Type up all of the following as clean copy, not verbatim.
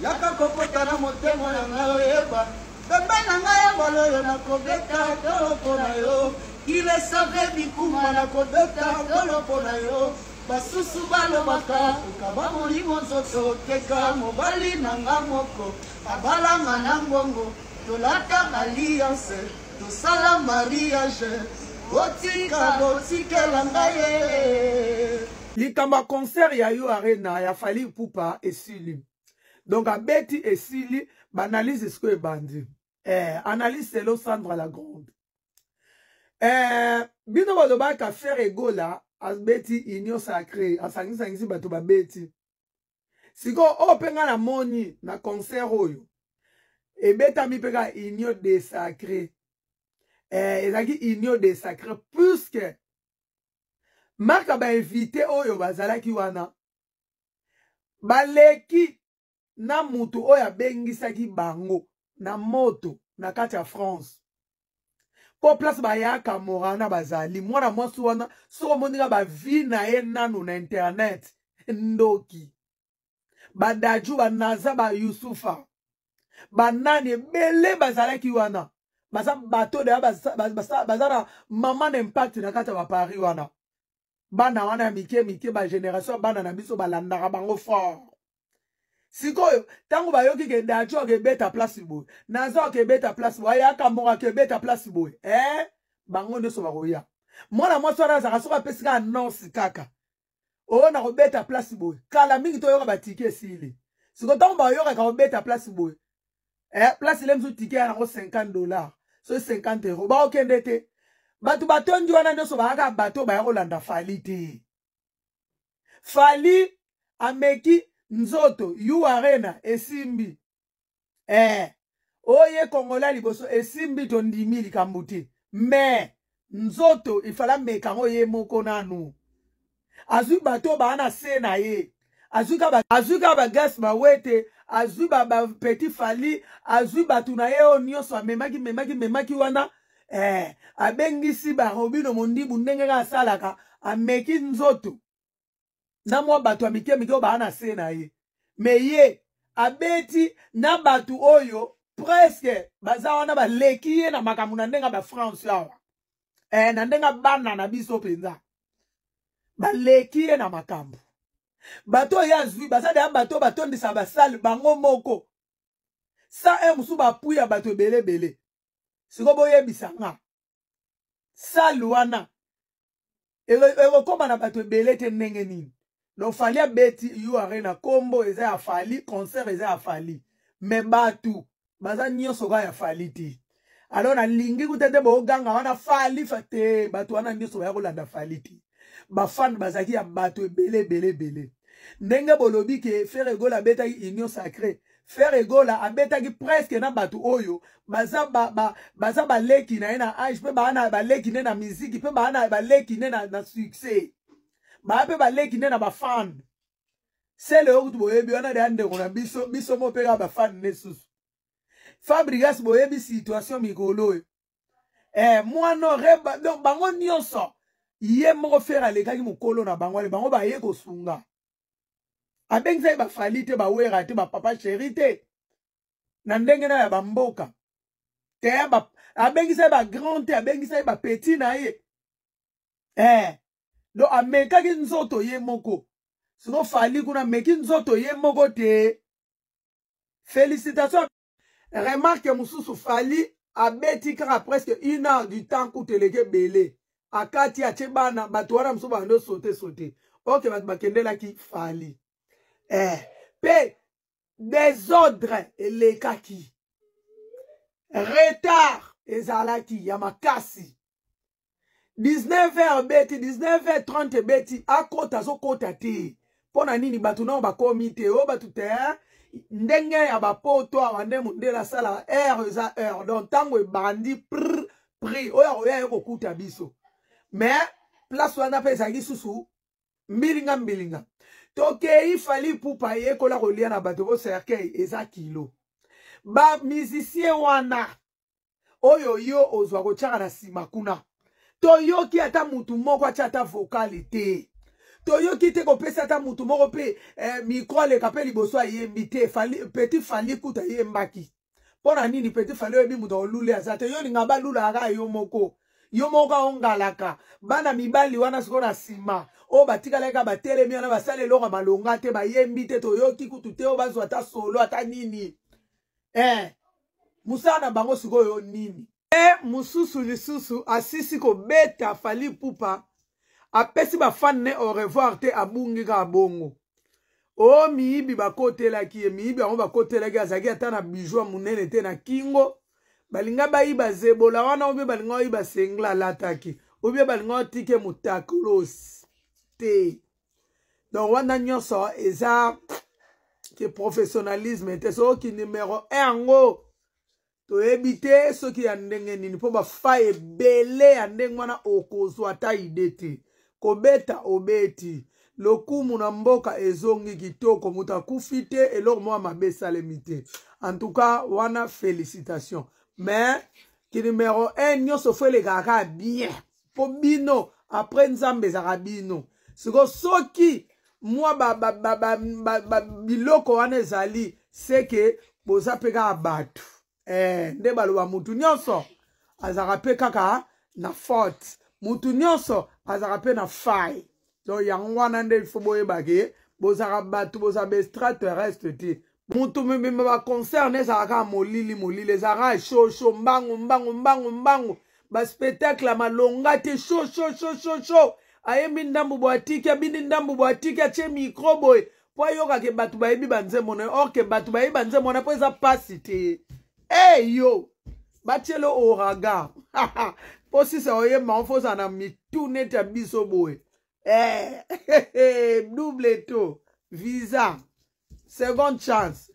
Yaka kopota na motema na ngaoyeba. Bebe na ngaye baloyo na kobeta tolo na yo. Ile save bikuma na kobeta tolo na yo. Basusu balo baka ukaba molimo nzoto teka mobali na ngamoko. Abalanga na ngongo. Tolata alliance. Tosala mariage. Botika botika langaye. Likamba concert ya yo arena ya Fally Ipupa esili. Donc a beti esili banalise ce que bandi. Analyse c'est le Sandra la grande. Bino baloba ka faire egola as beti union sacrée asangisi bato ba beti. Siko o penga na moni na concert oyo. E beta mi pega union de sacré. Ezaki union de sacré puisque Marka ba invité oyo bazalaki wana. Baleki na mutu oyo bengisaki bango na moto na kati ya France. Po place bayaka morana bazali. Mwana mwasi wana soko moninga ba vi na ye nanu na internet. Ndoki. Badaju banaza ba Yusufa. Banani bele bazalaki wana. Baza bato de bazara maman impact na kati ya Paris wana. Bana wana mike ba génération bana na biso balandaka bango fort. Sikoyo tango bayoki ke ndacho ke beta place boy. Nazo ke beta place boy ya kamonga ke beta place boy. Bango ndeso bakoya. Mwana mwasi wana zaka soka pesika annonce kaka. O na ko beta place boy. Kala mingi to yoka batike sile. Siko tango bayoka ka beta place boy. Place ile mzu ticket na ko $50. So 50 euros. Ba okende te. Batu batondi wana nyoso baka bato ba Rolanda Fally te. Fally ameki nzoto yu arena esimbi. Oye Kongola liboso esimbi tondimi likambuti. Me nzoto ifala meka oye moko nanu. Azui bato ba ana sena ye. Azuka ba gas ba wete. Azui ba petit Fally. Azui batu na ye onyoso memaki wana. Abengisi ba Robino Mondibu ndenge ga salaka ameki nzoto na mwa batu amike ba ana sena ye me ye abeti na batu oyo presque baza wana ba leki ye na makambo na ndenga ba France awa na ndenga bana na biso penza ba leki ye na makambo bato ya zwi baza de bato batondisa ba sale bango moko sa musu ba puya bato bele siko boye bisanga salwana ego koma na bato belete ndenge nini donc Fally abeti yu arena kombo eza ya Fally concert eza ya Fally me batu baza nyonso ga ya Fally ti alors na lingi kutete bo ganga wana Fally fate batu wana nyonso ya kolanda Fally ti ba fan bazaki ya bato bele ndenge bolobi ke faire egola beta union sacrée faire egola abetaki presque na batu oyo baza ba leki na ina age pe ba na ba leki na musique pe ba na ba leki na succès ba pe ba leki na ba fan c'est le oku boyebi wana de ande kona biso mo pe ba fan nesus Fabrigas boyebi situation mikolo moi no reba donc bango nyonso ye mo faire alekaki mukolo na bango le bango ba ye ko sunga abengisa ba Fally te ba wera te ba papa chéri te na ndenge na ya bamboka te ba abengisa ba grand te abengisa ba petit na ye do ameka ki nzoto ye moko sino Fally kuna meki nzoto ye moko te. Félicitations. Remarque mususu Fally abeti kaka presque 1 heure du temps kuteleke belé akati a chebana bato wana mususu bando sauter ok bakendela ki Fally pe désordre elekaki retard ezalaki ya makasi 19h beti 19h30 beti akota zo kota te pona nini batu na ba komite o batu te ndenge ya ba poto awande mundela sala heure za heure donc tango e bandi prix oyo ya ko kuta biso mais place wana pe ezaki susu mbilinga toke Fally Ipupa ye kola kolia na bato bo cercueil eza kilo ba musicien wana oyo yo ozwa ko tshaka na sima kuna to yo ki ata mutu moko acha ata vocalité toyoki te kopesa ta mutu moko pe micro aleka pe liboso ayembi te petit fali kuta yembaki mpona nini petit fali oyebi mutu olule aza te yo linga balula aka yo moko ongalaka bana mibali wana siko na nsima oyo batikalaka batelemi wana basala eloko malonga te bayembi te toyoki kutu te oyo bazwa ata solo ata nini musala na bango sikoyo nini mususu lisusu asisi kobeta Fally Ipupa apesi bafane ne au revoir te abungi ka bongo o miyibi bakotelaki ye miyibi yango bakotelaki azalaki ata na bijou munene te na kingo balinga bayiba zebola wana obe balinga oyiba sengla alataki obe balinga otike mutakulosi te donc wana nyonso eza ke professionnalisme te soki numéro 1 yango toyebi te soki ya ndenge nini mpo bafa ebele ya ndenge wana okozwa ata ide te kobeta obeti lokumu na mboka ezongi kitoko mutu akufi te eloko moko mabe esalemi te en tout cas wana félicitation mais ki numéro 1 nyonso fo elekaka bien mpo bino après nzambe ezaka bino siko soki mwa biloko wana ezali seke boza mpe kaka bato nde baloba mutu nyonso azaka mpe kaka na faute mutu nyonso azaka mpe na faille donc yango wana nde ifo boyebake bozaka bato bozaba extraterrestre te mutu mibimba baconcert ezalaka molili ezalaka shosho mbangu baspectacle malonga te sho ayembi ndambu bo atiki abindi ndambu bo atiki atie micro boye po ayokake bato bayebi banzembo na orke bato bayebi banzembo na po eza pasi te yo batielo oraga po sisa oyemba ofoza na mitu neti ya biso boye double to visa seconde chance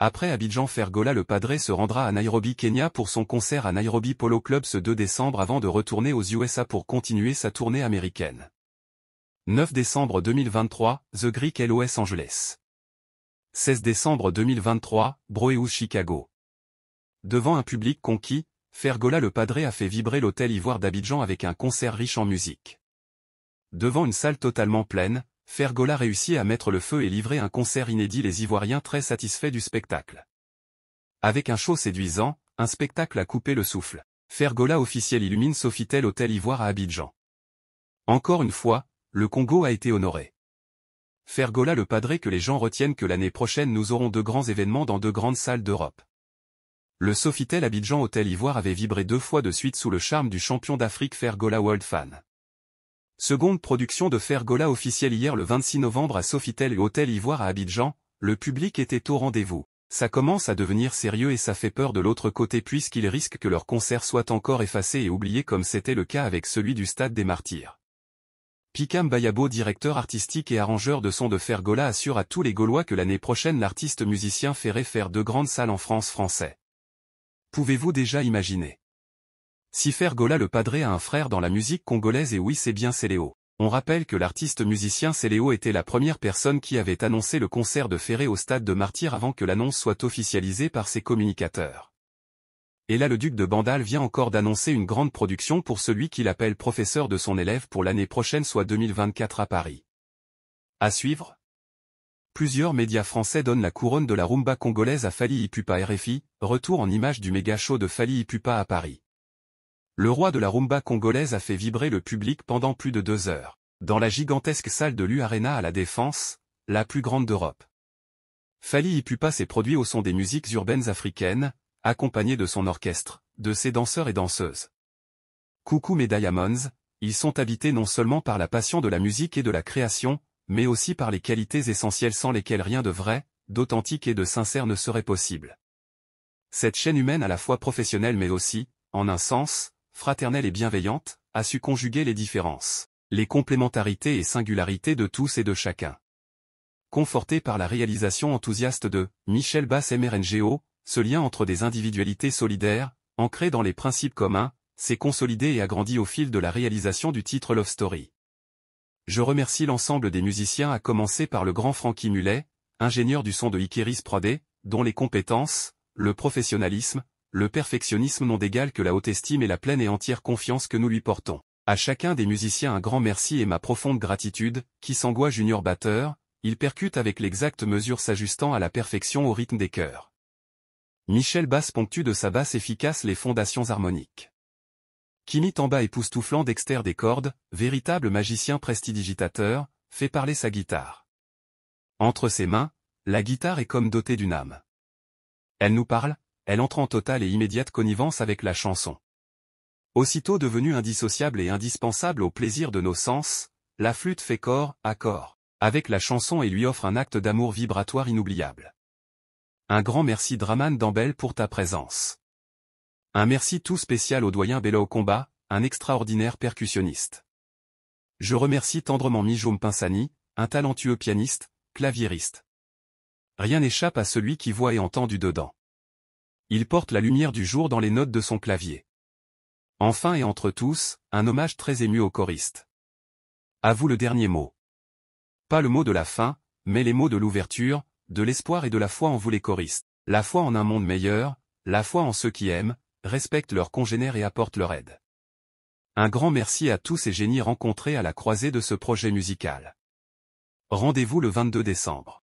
Après Abidjan, Fergola le Padré se rendra à Nairobi, Kenya pour son concert à Nairobi Polo Club ce 2 décembre avant de retourner aux USA pour continuer sa tournée américaine. 9 décembre 2023, The Greek Los Angeles. 16 décembre 2023, Broehouse Chicago. Devant un public conquis, Fergola le Padré a fait vibrer l'hôtel Ivoire d'Abidjan avec un concert riche en musique. Devant une salle totalement pleine, Fergola réussit à mettre le feu et livrer un concert inédit, les Ivoiriens très satisfaits du spectacle. Avec un show séduisant, un spectacle à couper le souffle. Fergola officiel illumine Sofitel Hôtel Ivoire à Abidjan. Encore une fois, le Congo a été honoré. Fergola le Padré, que les gens retiennent que l'année prochaine nous aurons de grands événements dans de grandes salles d'Europe. Le Sofitel Abidjan Hôtel Ivoire avait vibré 2 fois de suite sous le charme du champion d'Afrique Fergola World Fan. Seconde production de Fergola officielle hier le 26 novembre à Sofitel Hôtel Ivoire à Abidjan, le public était au rendez-vous. Ça commence à devenir sérieux et ça fait peur de l'autre côté puisqu'ils risquent que leur concert soit encore effacé et oublié comme c'était le cas avec celui du Stade des Martyrs. Pikam Bayabo, directeur artistique et arrangeur de son de Fergola, assure à tous les Gaulois que l'année prochaine l'artiste musicien ferait faire 2 grandes salles en France français. Pouvez-vous déjà imaginer? Si Fergola le Padré a un frère dans la musique congolaise, et oui, c'est bien Céléo. On rappelle que l'artiste musicien Céléo était la première personne qui avait annoncé le concert de Ferré au Stade de Martyrs avant que l'annonce soit officialisée par ses communicateurs. Et là le duc de Bandal vient encore d'annoncer une grande production pour celui qu'il appelle professeur de son élève pour l'année prochaine, soit 2024 à Paris. À suivre. Plusieurs médias français donnent la couronne de la rumba congolaise à Fally Ipupa. RFI, retour en images du méga show de Fally Ipupa à Paris. Le roi de la rumba congolaise a fait vibrer le public pendant plus de 2 heures, dans la gigantesque salle de l'U-Arena à la Défense, la plus grande d'Europe. Fally Ipupa s'est produit au son des musiques urbaines africaines, accompagné de son orchestre, de ses danseurs et danseuses. Coucou mes Diamonds, ils sont habités non seulement par la passion de la musique et de la création, mais aussi par les qualités essentielles sans lesquelles rien de vrai, d'authentique et de sincère ne serait possible. Cette chaîne humaine à la fois professionnelle mais aussi, en un sens, fraternelle et bienveillante, a su conjuguer les différences, les complémentarités et singularités de tous et de chacun. Conforté par la réalisation enthousiaste de Michel Bass MRNGO, ce lien entre des individualités solidaires, ancré dans les principes communs, s'est consolidé et agrandi au fil de la réalisation du titre Love Story. Je remercie l'ensemble des musiciens, à commencer par le grand Francky Mullet, ingénieur du son de Ikeris Prodé, dont les compétences, le professionnalisme, le perfectionnisme n'ont d'égal que la haute estime et la pleine et entière confiance que nous lui portons. À chacun des musiciens un grand merci et ma profonde gratitude, Kisangwa Junior batteur, il percute avec l'exacte mesure s'ajustant à la perfection au rythme des chœurs. Michel Basse ponctue de sa basse efficace les fondations harmoniques. Kimi Tamba époustouflant d'externe des cordes, véritable magicien prestidigitateur, fait parler sa guitare. Entre ses mains, la guitare est comme dotée d'une âme. Elle nous parle, elle entre en totale et immédiate connivence avec la chanson. Aussitôt devenue indissociable et indispensable au plaisir de nos sens, la flûte fait corps à corps avec la chanson et lui offre un acte d'amour vibratoire inoubliable. Un grand merci Draman Dambel pour ta présence. Un merci tout spécial au doyen Bello Combat, un extraordinaire percussionniste. Je remercie tendrement Mijom Pinsani, un talentueux pianiste, claviériste. Rien n'échappe à celui qui voit et entend du dedans. Il porte la lumière du jour dans les notes de son clavier. Enfin et entre tous, un hommage très ému au choriste. À vous le dernier mot. Pas le mot de la fin, mais les mots de l'ouverture, de l'espoir et de la foi en vous les choristes. La foi en un monde meilleur, la foi en ceux qui aiment, respectent leurs congénères et apportent leur aide. Un grand merci à tous ces génies rencontrés à la croisée de ce projet musical. Rendez-vous le 22 décembre.